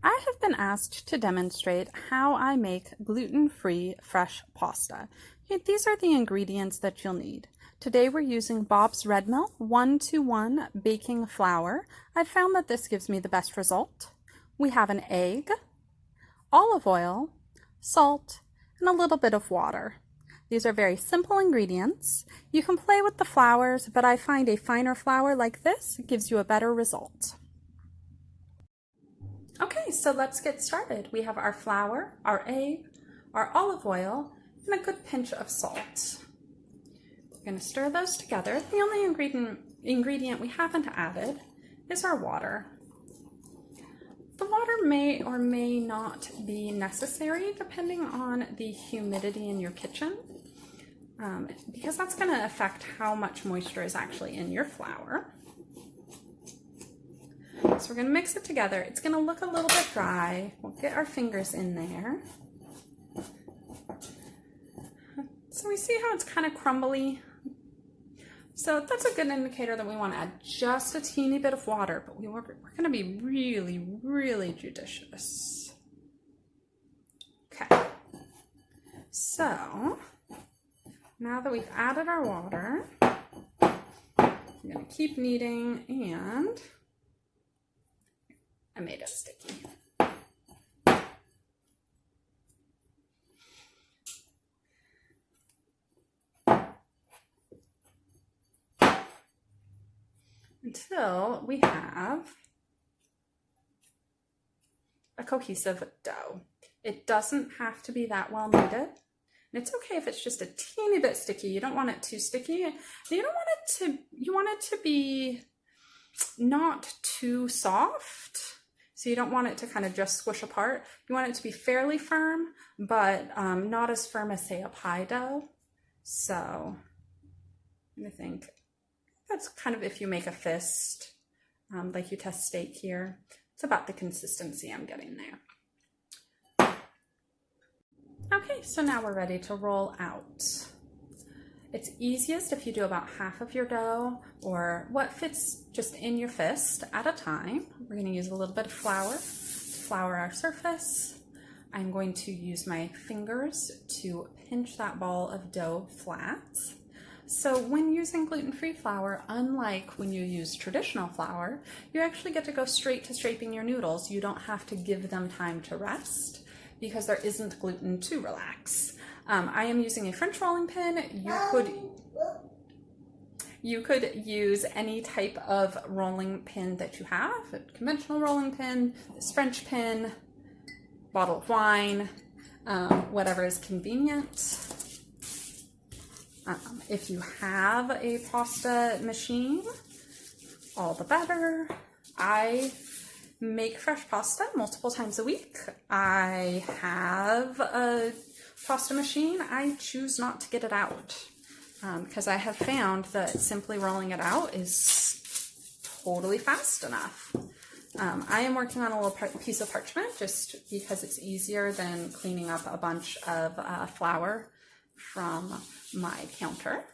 I have been asked to demonstrate how I make gluten-free fresh pasta. These are the ingredients that you'll need. Today we're using Bob's Red Mill 1-to-1 baking flour. I've found that this gives me the best result. We have an egg, olive oil, salt, and a little bit of water. These are very simple ingredients. You can play with the flours, but I find a finer flour like this gives you a better result. Okay, so let's get started. We have our flour, our egg, our olive oil, and a good pinch of salt. We're going to stir those together. The only ingredient we haven't added is our water. The water may or may not be necessary depending on the humidity in your kitchen, because that's going to affect how much moisture is actually in your flour. So we're going to mix it together. It's going to look a little bit dry. We'll get our fingers in there. So we see how it's kind of crumbly. So that's a good indicator that we want to add just a teeny bit of water, but we're going to be really, really judicious. Okay. So now that we've added our water, I'm going to keep kneading, and I made it sticky. Until we have a cohesive dough. It doesn't have to be that well kneaded. And it's okay if it's just a teeny bit sticky. You don't want it too sticky. You want it to be not too soft. So you don't want it to kind of just squish apart. You want it to be fairly firm, but not as firm as, say, a pie dough. So I think that's kind of if you make a fist, like you test steak here. It's about the consistency I'm getting there. Okay, so now we're ready to roll out. It's easiest if you do about half of your dough, or what fits just in your fist at a time. We're going to use a little bit of flour to flour our surface. I'm going to use my fingers to pinch that ball of dough flat. So when using gluten-free flour, unlike when you use traditional flour, you actually get to go straight to shaping your noodles. You don't have to give them time to rest because there isn't gluten to relax. I am using a French rolling pin. You could use any type of rolling pin that you have, a conventional rolling pin, this French pin, bottle of wine, whatever is convenient. If you have a pasta machine, all the better. I make fresh pasta multiple times a week. I have a pasta machine. I choose not to get it out because I have found that simply rolling it out is totally fast enough. I am working on a little piece of parchment just because it's easier than cleaning up a bunch of flour from my counter.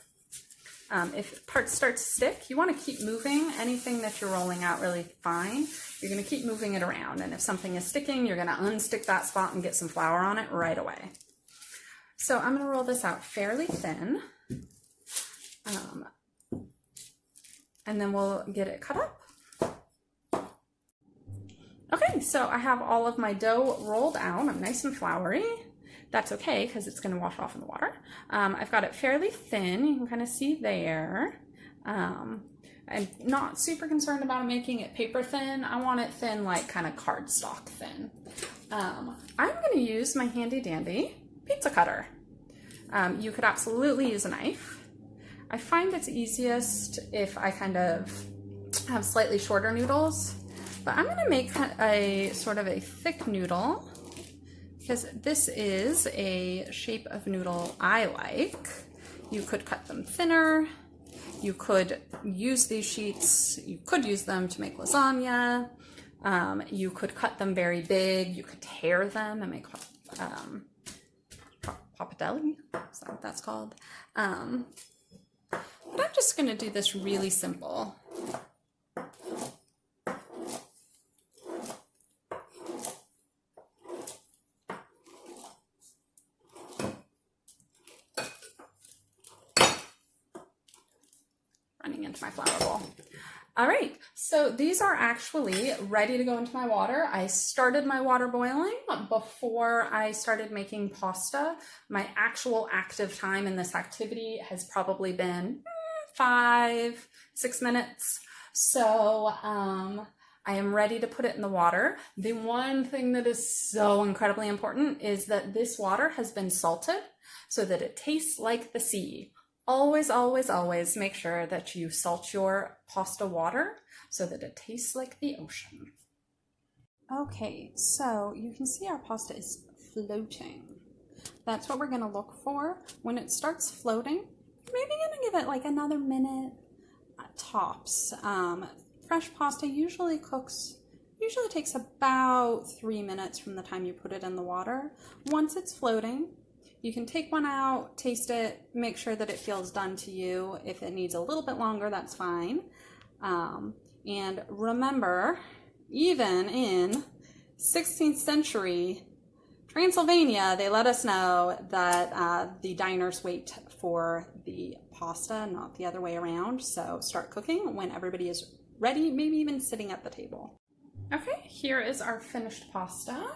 If parts start to stick, you want to keep moving anything that you're rolling out really fine. You're going to keep moving it around, and if something is sticking, you're going to unstick that spot and get some flour on it right away. So I'm going to roll this out fairly thin, and then we'll get it cut up. Okay, so I have all of my dough rolled out. I'm nice and floury. That's okay because it's going to wash off in the water. I've got it fairly thin. You can kind of see there. I'm not super concerned about making it paper thin. I want it thin, like kind of cardstock thin. I'm going to use my handy dandy pizza cutter. You could absolutely use a knife. I find it's easiest if I kind of have slightly shorter noodles, but I'm going to make a sort of a thick noodle, because this is a shape of noodle I like. You could cut them thinner. You could use these sheets. You could use them to make lasagna. You could cut them very big. You could tear them and make pappardelle. Is that what that's called? But I'm just going to do this really simple. into my flour bowl. All right, so these are actually ready to go into my water. I started my water boiling before I started making pasta. My actual active time in this activity has probably been 5-6 minutes. So I am ready to put it in the water. The one thing that is so incredibly important is that this water has been salted so that it tastes like the sea. Always, always, always make sure that you salt your pasta water so that it tastes like the ocean. Okay, so you can see our pasta is floating. That's what we're going to look for. When it starts floating, maybe going to give it like another minute tops. Fresh pasta usually takes about 3 minutes from the time you put it in the water. Once it's floating, you can take one out, taste it, make sure that it feels done to you. If it needs a little bit longer, that's fine. And remember, even in 16th century Transylvania, they let us know that the diners wait for the pasta, not the other way around. So start cooking when everybody is ready, maybe even sitting at the table. Okay, here is our finished pasta.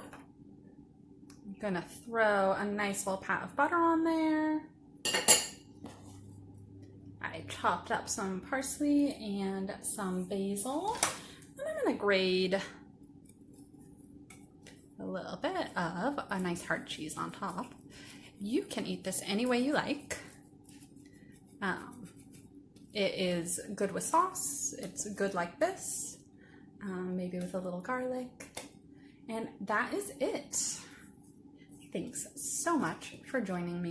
I'm gonna throw a nice little pat of butter on there. I chopped up some parsley and some basil. And I'm gonna grate a little bit of a nice hard cheese on top. You can eat this any way you like. It is good with sauce. It's good like this, maybe with a little garlic. And that is it. Thanks so much for joining me.